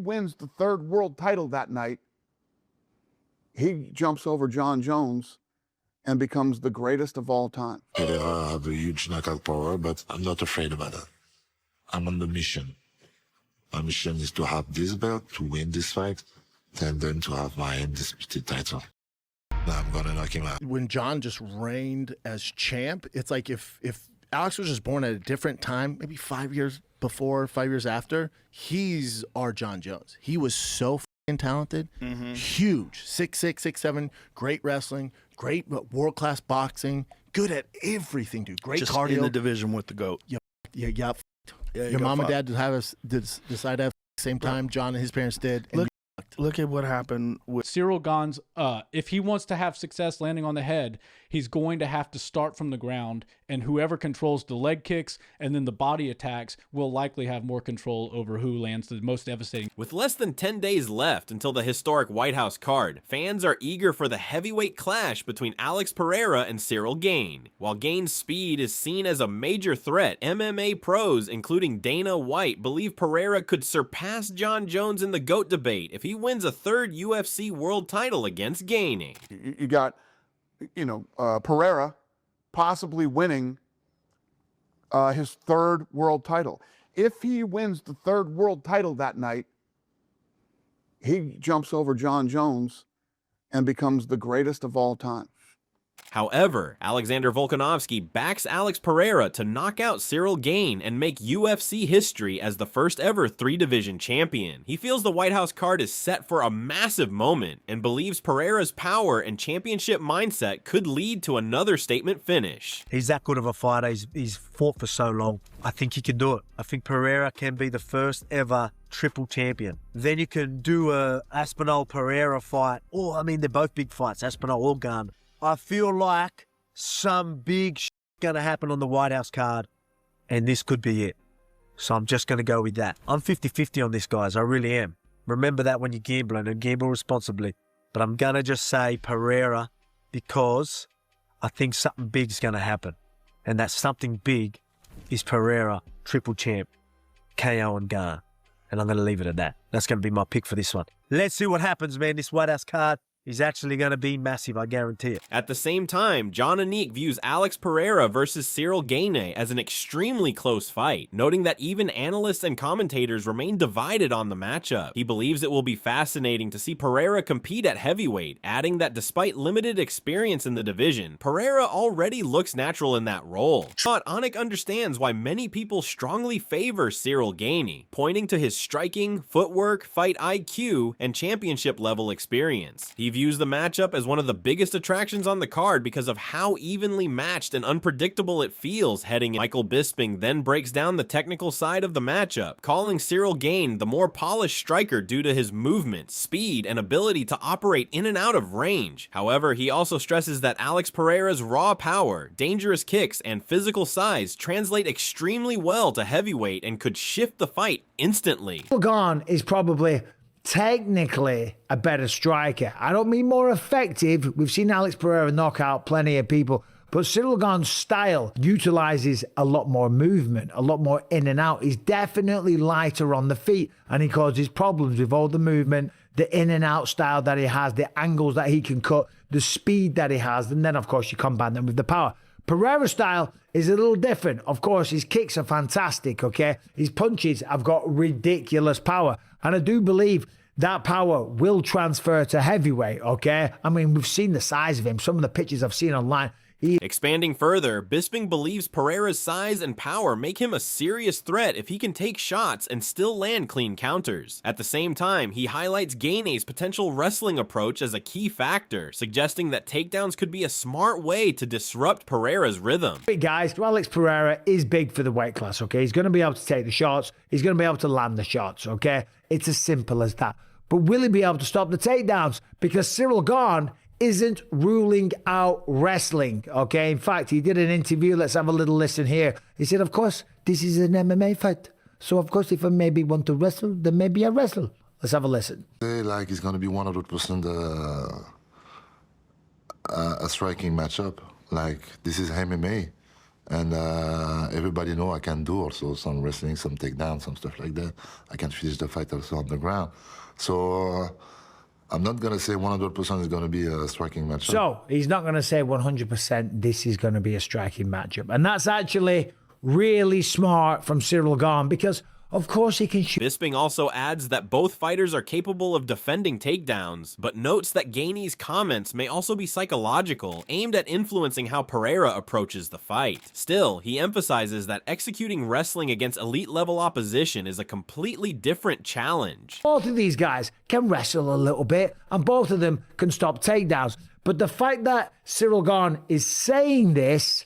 wins the third world title that night, he jumps over John Jones and becomes the greatest of all time. Pereira have a huge knockout power, but I'm not afraid about that. I'm on the mission. My mission is to have this belt, to win this fight, and then to have my undisputed title. I'm gonna knock him out. When John just reigned as champ, it's like if Alex was just born at a different time, maybe 5 years before, 5 years after, he's our John Jones. He was so fucking talented, huge, 6'6", 6'7", great wrestling, great world-class boxing, good at everything, dude. Great just cardio. in the division with the GOAT. Yeah. Your mom and dad decide to have the same time John and his parents did. And Look at what happened with Ciryl Gane's, if he wants to have success landing on the head, he's going to have to start from the ground, and whoever controls the leg kicks and then the body attacks will likely have more control over who lands the most devastating. With less than 10 days left until the historic White House card, fans are eager for the heavyweight clash between Alex Pereira and Ciryl Gane. While Gane's speed is seen as a major threat, MMA pros, including Dana White, believe Pereira could surpass John Jones in the GOAT debate if he wins a third UFC world title against Gane. You got, Pereira possibly winning his third world title. If he wins the third world title that night, he jumps over John Jones and becomes the greatest of all time. However, Alexander Volkanovski backs Alex Pereira to knock out Ciryl Gane and make UFC history as the first ever 3-division champion. He feels the White House card is set for a massive moment and believes Pereira's power and championship mindset could lead to another statement finish. He's that good of a fighter. He's fought for so long. I think he can do it. I think Pereira can be the first ever triple champion. Then you can do a Aspinall-Pereira fight. They're both big fights, Aspinall or Gane. I feel like some big shit gonna happen on the White House card, and this could be it. So I'm just gonna go with that. I'm 50-50 on this, guys. I really am. Remember that when you're gambling, and gamble responsibly. But I'm gonna just say Pereira because I think something big's gonna happen, and that something big is Pereira triple champ, KO and Gane, and I'm gonna leave it at that. That's gonna be my pick for this one. Let's see what happens, man. This White House card is actually going to be massive, I guarantee it. At the same time, John Anik views Alex Pereira versus Ciryl Gane as an extremely close fight, noting that even analysts and commentators remain divided on the matchup. He believes it will be fascinating to see Pereira compete at heavyweight, adding that despite limited experience in the division, Pereira already looks natural in that role. But Anik understands why many people strongly favor Ciryl Gane, pointing to his striking, footwork, fight IQ, and championship level experience. He views the matchup as one of the biggest attractions on the card because of how evenly matched and unpredictable it feels heading in. Michael Bisping then breaks down the technical side of the matchup, calling Ciryl Gane the more polished striker due to his movement, speed, and ability to operate in and out of range. However, he also stresses that Alex Pereira's raw power, dangerous kicks, and physical size translate extremely well to heavyweight and could shift the fight instantly. Gane is probably technically a better striker. I don't mean more effective. We've seen Alex Pereira knock out plenty of people, but Ciryl Gane's style utilizes a lot more movement, a lot more in and out. He's definitely lighter on the feet, and he causes problems with all the movement, the in and out style that he has, the angles that he can cut, the speed that he has, and then of course you combine them with the power. Pereira's style is a little different. Of course, his kicks are fantastic, okay? His punches have got ridiculous power, and I do believe that power will transfer to heavyweight, okay? We've seen the size of him. Some of the pictures I've seen online. Expanding further, Bisping believes Pereira's size and power make him a serious threat if he can take shots and still land clean counters. At the same time, he highlights Gane's potential wrestling approach as a key factor, suggesting that takedowns could be a smart way to disrupt Pereira's rhythm. Hey guys, Alex Pereira is big for the weight class, okay? He's going to be able to take the shots. He's going to be able to land the shots, okay? It's as simple as that. But will he be able to stop the takedowns? Because Ciryl Gane isn't ruling out wrestling, okay? In fact, he did an interview. Let's have a little listen here. He said, of course, this is an MMA fight. So, of course, if I maybe want to wrestle, then maybe I wrestle. Let's have a listen. Like it's going to be 100% a striking matchup. Like, this is MMA. And everybody know I can do also some wrestling, some takedown, some stuff like that. I can finish the fight also on the ground. So I'm not going to say 100% is going to be a striking matchup. So he's not going to say 100% this is going to be a striking matchup. And that's actually really smart from Ciryl Gane because, of course, he can shoot. Bisping also adds that both fighters are capable of defending takedowns, but notes that Gane's comments may also be psychological, aimed at influencing how Pereira approaches the fight. Still, he emphasizes that executing wrestling against elite-level opposition is a completely different challenge. Both of these guys can wrestle a little bit, and both of them can stop takedowns. But the fact that Ciryl Gane is saying this,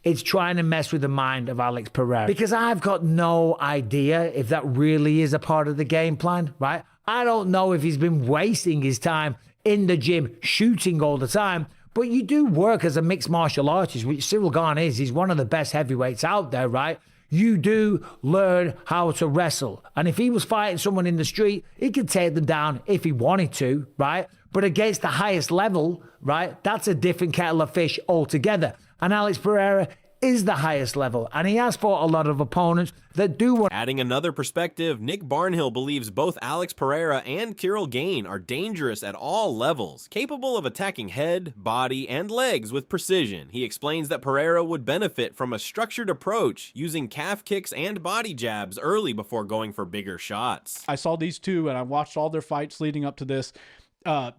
it's trying to mess with the mind of Alex Pereira. Because I've got no idea if that really is a part of the game plan, right? I don't know if he's been wasting his time in the gym shooting all the time, but you do work as a mixed martial artist, which Ciryl Gane is. He's one of the best heavyweights out there, right? You do learn how to wrestle. And if he was fighting someone in the street, he could take them down if he wanted to, right? But against the highest level, right, that's a different kettle of fish altogether. And Alex Pereira is the highest level, and he has fought a lot of opponents that do want. Adding another perspective, Nick Barnhill believes both Alex Pereira and Ciryl Gane are dangerous at all levels, capable of attacking head, body, and legs with precision. He explains that Pereira would benefit from a structured approach, using calf kicks and body jabs early before going for bigger shots. I saw these two, and I watched all their fights leading up to this.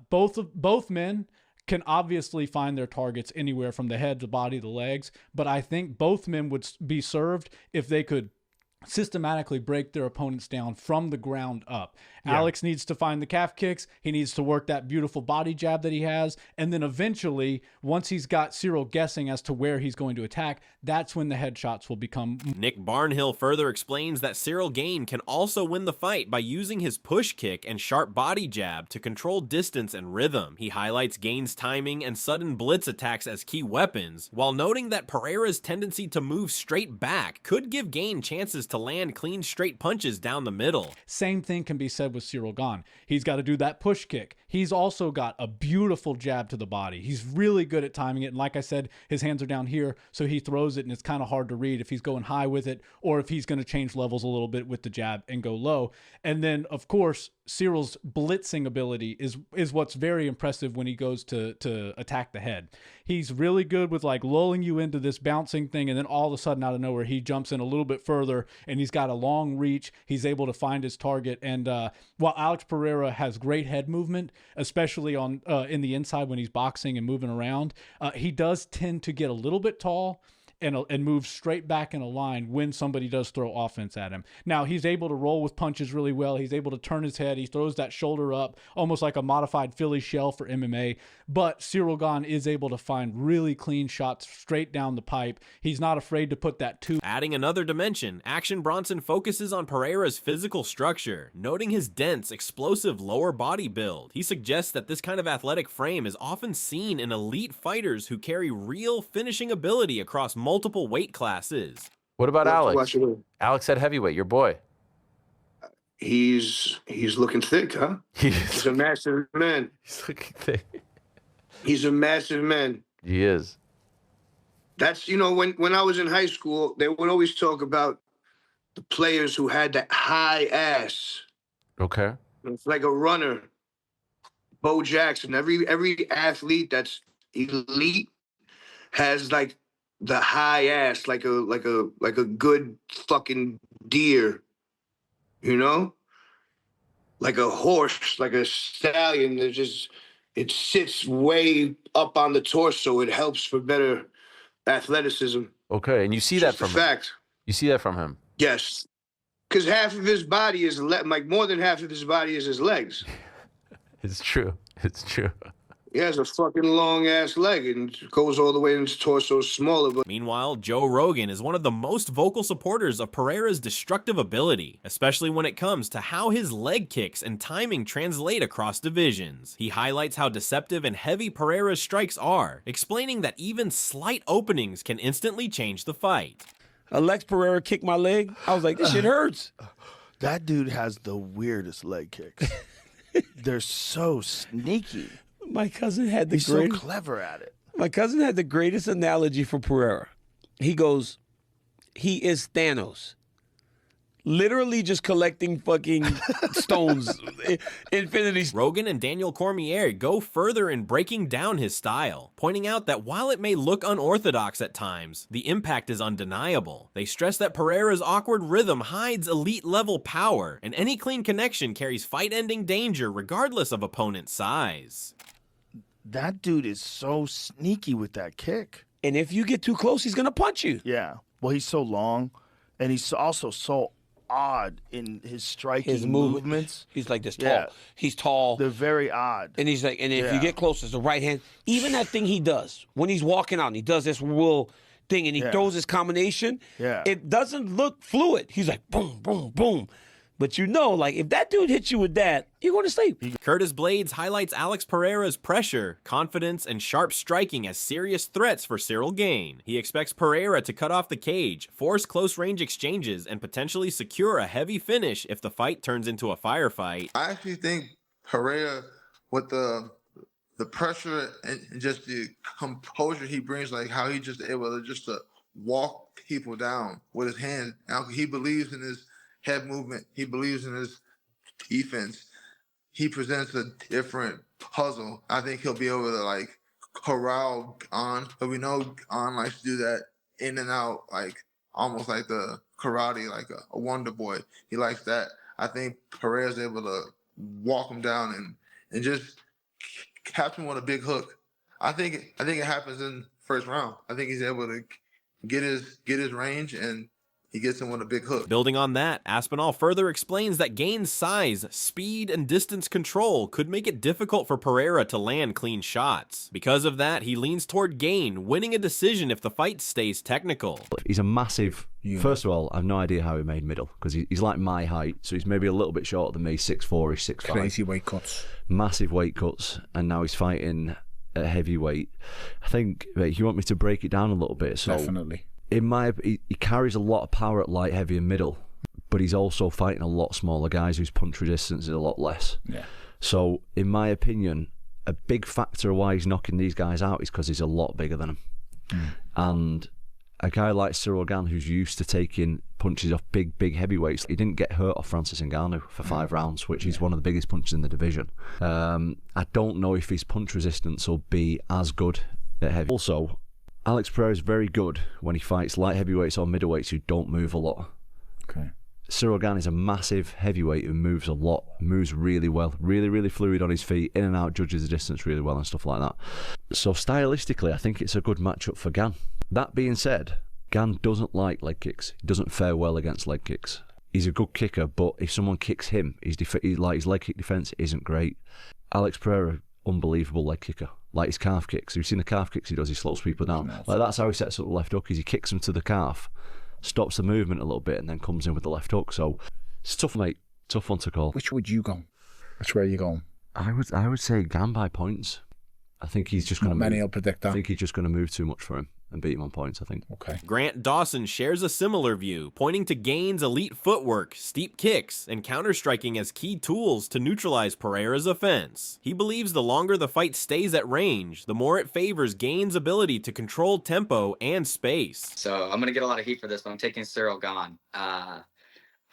Both men can obviously find their targets anywhere from the head, the body, the legs, but I think both men would be served if they could systematically break their opponents down from the ground up. Yeah. Alex needs to find the calf kicks. He needs to work that beautiful body jab that he has. And then eventually, once he's got Ciryl guessing as to where he's going to attack, that's when the headshots will become. Nick Barnhill further explains that Ciryl Gane can also win the fight by using his push kick and sharp body jab to control distance and rhythm. He highlights Gane's timing and sudden blitz attacks as key weapons, while noting that Pereira's tendency to move straight back could give Gane chances to land clean straight punches down the middle. Same thing can be said with Ciryl Gane. He's got to do that push kick. He's also got a beautiful jab to the body. He's really good at timing it. And like I said, his hands are down here, so he throws it and it's kind of hard to read if he's going high with it or if he's going to change levels a little bit with the jab and go low. And then, of course, Cyryl's blitzing ability is what's very impressive when he goes to attack the head. He's really good with like lulling you into this bouncing thing, and then all of a sudden out of nowhere he jumps in a little bit further and he's got a long reach. He's able to find his target. And while Alex Pereira has great head movement, especially on in the inside when he's boxing and moving around, he does tend to get a little bit tall and move straight back in a line when somebody does throw offense at him. Now, he's able to roll with punches really well. He's able to turn his head. He throws that shoulder up, almost like a modified Philly shell for MMA. But Ciryl Gane is able to find really clean shots straight down the pipe. He's not afraid to put that two. Adding another dimension, Action Bronson focuses on Pereira's physical structure, noting his dense, explosive lower body build. He suggests that this kind of athletic frame is often seen in elite fighters who carry real finishing ability across multiple weight classes. What about Alex? Alex at heavyweight, your boy. He's looking thick, huh? He's a massive man. He's looking thick. He's a massive man. He is. That's, you know, when I was in high school, they would always talk about the players who had that high ass. Okay. It's like a runner. Bo Jackson. Every athlete that's elite has like the high ass, like a good fucking deer, you know, like a horse, like a stallion. It sits way up on the torso. It helps for better athleticism. Okay, and you see that from him. Fact. You see that from him. Yes, because half of his body is like more than half of his body is his legs. It's true. It's true. He has a fucking long ass leg and goes all the way into his torso smaller. But meanwhile, Joe Rogan is one of the most vocal supporters of Pereira's destructive ability, especially when it comes to how his leg kicks and timing translate across divisions. He highlights how deceptive and heavy Pereira's strikes are, explaining that even slight openings can instantly change the fight. Alex Pereira kicked my leg. I was like, this shit hurts. That dude has the weirdest leg kicks. They're so sneaky. My cousin had the He's so clever at it. My cousin had the greatest analogy for Pereira. He goes, he is Thanos. Literally just collecting fucking stones, infinity. Rogan and Daniel Cormier go further in breaking down his style, pointing out that while it may look unorthodox at times, the impact is undeniable. They stress that Pereira's awkward rhythm hides elite-level power, and any clean connection carries fight-ending danger regardless of opponent's size. That dude is so sneaky with that kick. And if you get too close, he's going to punch you. Yeah. Well, he's so long, and he's also so odd in his striking His movements. He's like this tall. Yeah. He's tall. They're very odd. And he's like, and if Yeah. you get close, it's the right hand. Even that thing he does when he's walking out and he does this will thing and he Yeah. throws his combination, Yeah. it doesn't look fluid. He's like, boom, boom, boom. But you know, like, if that dude hits you with that, you're going to sleep. Curtis Blades highlights Alex Pereira's pressure, confidence, and sharp striking as serious threats for Ciryl Gane. He expects Pereira to cut off the cage, force close-range exchanges, and potentially secure a heavy finish if the fight turns into a firefight. I actually think Pereira, with the pressure and just the composure he brings, like how he just able to walk people down with his hands. Now he believes in his head movement. He believes in his defense. He presents a different puzzle. I think he'll be able to like corral Gane, but we know Gane likes to do that in and out, like almost like the karate, like a wonder boy. He likes that. I think Pereira's able to walk him down and just catch him on a big hook. I think it happens in first round. I think he's able to get his range and he gets him with a big hook. Building on that, Aspinall further explains that Gane's size, speed, and distance control could make it difficult for Pereira to land clean shots. Because of that, he leans toward Gane, winning a decision if the fight stays technical. He's a massive... First of all, I have no idea how he made middle, because he's like my height, so he's maybe a little bit shorter than me, 6'4", 6'5". Crazy weight cuts. Massive weight cuts, and now he's fighting at heavyweight. I think, if you want me to break it down a little bit, so... Definitely. He carries a lot of power at light, heavy, and middle, but he's also fighting a lot smaller guys whose punch resistance is a lot less. Yeah. So, in my opinion, a big factor of why he's knocking these guys out is because he's a lot bigger than them. And a guy like Ciryl Gane, who's used to taking punches off big heavyweights, he didn't get hurt off Francis Ngannou for 5 rounds, which is one of the biggest punches in the division. I don't know if his punch resistance will be as good at heavy. Also, Alex Pereira is very good when he fights light heavyweights or middleweights who don't move a lot. Okay. Ciryl Gane is a massive heavyweight who moves a lot, moves really well, really fluid on his feet, in and out, judges the distance really well and stuff like that. So stylistically, I think it's a good matchup for Gane. That being said, Gane doesn't like leg kicks. He doesn't fare well against leg kicks. He's a good kicker, but if someone kicks him, his leg kick defense isn't great. Alex Pereira, unbelievable leg kicker. Like his calf kicks. Have you seen the calf kicks he does? He slows people down. Like that's how he sets up the left hook, is he kicks them to the calf, stops the movement a little bit, and then comes in with the left hook. So it's tough, mate. Tough one to call. Which would you go? Which way are you going? I would say Gane by points. I think he's just going to Many will predict that. I think he's just going to move too much for him and beat him on points, I think. Okay. Grant Dawson shares a similar view, pointing to Gane's elite footwork, steep kicks, and counter-striking as key tools to neutralize Pereira's offense. He believes the longer the fight stays at range, the more it favors Gane's ability to control tempo and space. So I'm going to get a lot of heat for this, but I'm taking Ciryl Gane.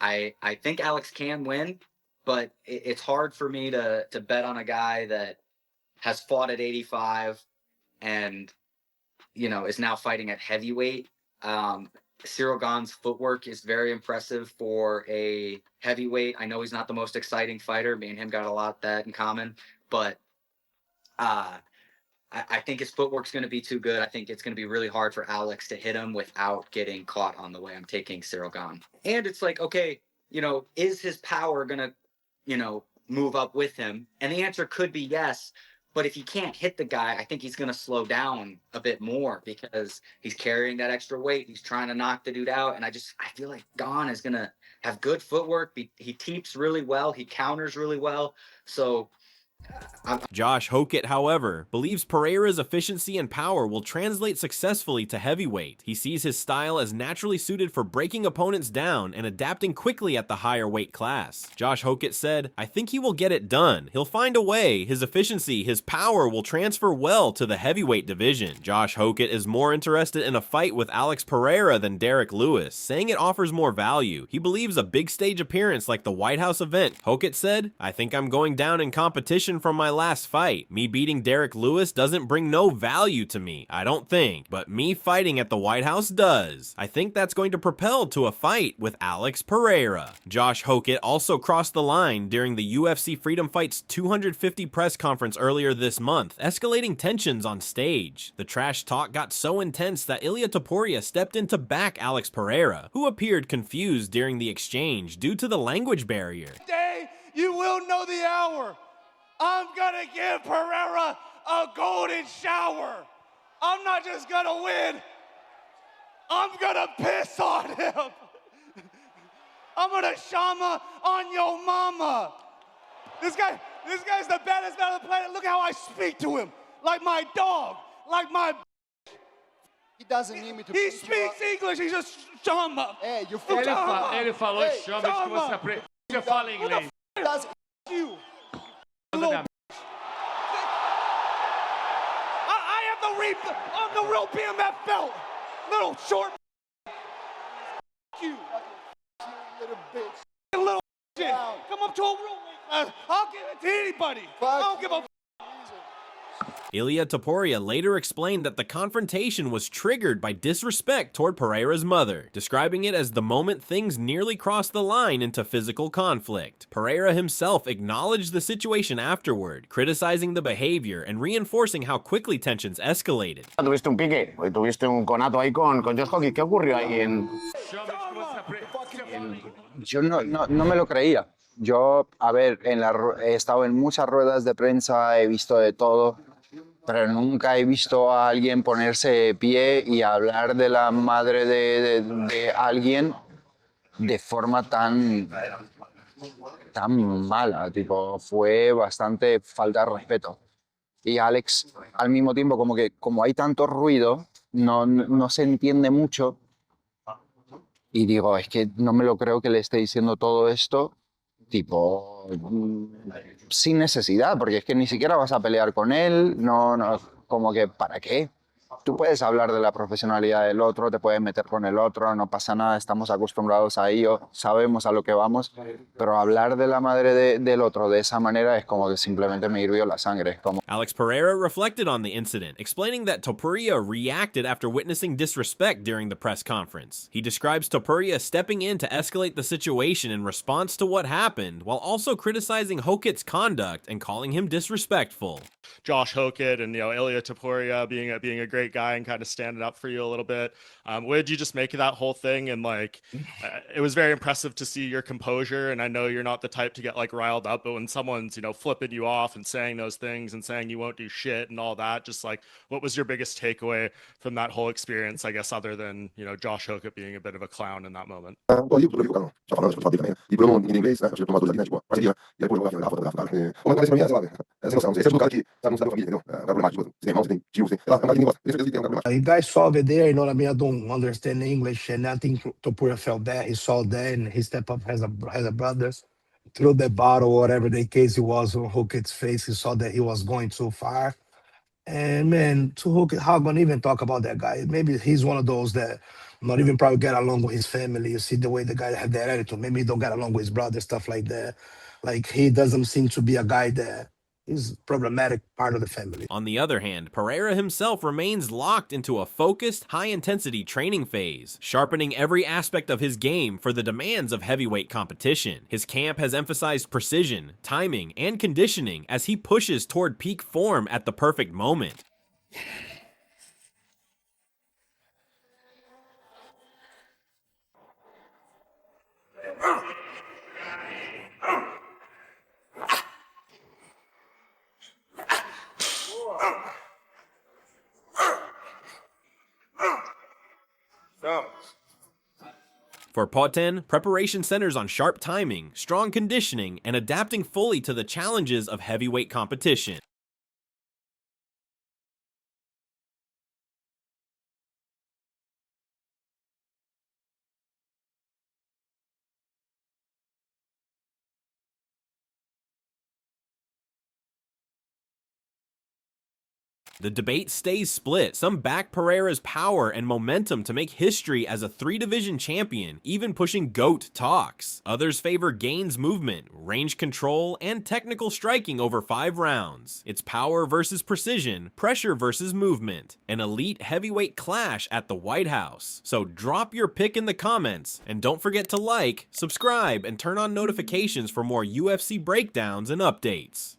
I think Alex can win, but it's hard for me to bet on a guy that has fought at 85 and, you know, is now fighting at heavyweight. Ciryl Gane's footwork is very impressive for a heavyweight. I know he's not the most exciting fighter. Me and him got a lot of that in common, but I think his footwork's going to be too good. I think it's going to be really hard for Alex to hit him without getting caught on the way. I'm taking Ciryl Gane. And it's like, okay, you know, is his power going to, you know, move up with him? And the answer could be yes. But if he can't hit the guy, I think he's going to slow down a bit more because he's carrying that extra weight. He's trying to knock the dude out. And I feel like Gane is going to have good footwork. He teeps really well. He counters really well. So Josh Hokett, however, believes Pereira's efficiency and power will translate successfully to heavyweight. He sees his style as naturally suited for breaking opponents down and adapting quickly at the higher weight class. Josh Hokett said, "I think he will get it done. He'll find a way. His efficiency, his power will transfer well to the heavyweight division." Josh Hokett is more interested in a fight with Alex Pereira than Derek Lewis, saying it offers more value. He believes a big stage appearance like the White House event. Hokett said, "I think I'm going down in competition from my last fight. Me beating Derek Lewis doesn't bring no value to me, I don't think, but me fighting at the White House does. I think that's going to propel to a fight with Alex Pereira." Josh Hokett also crossed the line during the UFC Freedom Fights 250 press conference earlier this month, escalating tensions on stage. The trash talk got so intense that Ilia Topuria stepped in to back Alex Pereira, who appeared confused during the exchange due to the language barrier. Day, you will know the hour. I'm gonna give Pereira a golden shower. I'm not just gonna win. I'm gonna piss on him. I'm gonna shama on your mama. This guy's the baddest man on the planet. Look how I speak to him. Like my dog. Like my. He doesn't need me to. He speaks English. He's just chama. Hey, you Ele falou chama que você aprende. Você fala inglês. Does you. Little I'm the real BMF belt. Little short. You. Little bitch. Little shit. Come up to a real weight. I'll give it to anybody. I don't give a. Ilia Topuria later explained that the confrontation was triggered by disrespect toward Pereira's mother, describing it as the moment things nearly crossed the line into physical conflict. Pereira himself acknowledged the situation afterward, criticizing the behavior and reinforcing how quickly tensions escalated. Tuviste un pique, tuviste un conato ahí con Josh Hokett. ¿Qué ocurrió ahí Yo no me lo creía. Yo, a ver, he estado en muchas ruedas de prensa, he visto de todo, pero nunca he visto a alguien ponerse de pie y hablar de la madre de alguien de forma tan mala. Tipo, fue bastante falta de respeto. Y Alex, al mismo tiempo, como hay tanto ruido, no se entiende mucho. Y digo, es que no me lo creo que le esté diciendo todo esto, tipo, sin necesidad, porque es que ni siquiera vas a pelear con él, no, como que, ¿para qué? Tú puedes hablar de la profesionalidad del otro, te puedes meter con el otro, no pasa nada, estamos acostumbrados a ello, sabemos a lo que vamos, pero hablar de la madre del otro de esa manera es como que simplemente me hirvió la sangre. Alex Pereira reflected on the incident, explaining that Topuria reacted after witnessing disrespect during the press conference. He describes Topuria stepping in to escalate the situation in response to what happened, while also criticizing Hokett's conduct and calling him disrespectful. Josh Hokett and Ilia Topuria being a great guy and kind of standing up for you a little bit. What did you just make of that whole thing? And it was very impressive to see your composure. And I know you're not the type to get riled up, but when someone's flipping you off and saying those things and saying you won't do shit and all that, just what was your biggest takeaway from that whole experience? I guess other than Josh Hokett being a bit of a clown in that moment. You guys saw over there, you know what I mean? I don't understand English, and I think Topuria felt bad. He saw that, and he stepped up as a brother, threw the bottle, whatever the case it was, on Hookett's face. He saw that he was going too far. And man, to Hookett, how gonna even talk about that guy? Maybe he's one of those that not even probably get along with his family. You see the way the guy had that attitude. Maybe he don't get along with his brother, stuff like that. He doesn't seem to be a guy that is problematic part of the family. On the other hand, Pereira himself remains locked into a focused, high-intensity training phase, sharpening every aspect of his game for the demands of heavyweight competition. His camp has emphasized precision, timing, and conditioning as he pushes toward peak form at the perfect moment. For Poatan, preparation centers on sharp timing, strong conditioning, and adapting fully to the challenges of heavyweight competition. The debate stays split. Some back Pereira's power and momentum to make history as a 3-division champion, even pushing GOAT talks. Others favor Gane's movement, range control, and technical striking over 5 rounds. It's power versus precision, pressure versus movement, an elite heavyweight clash at the White House. So drop your pick in the comments, and don't forget to like, subscribe, and turn on notifications for more UFC breakdowns and updates.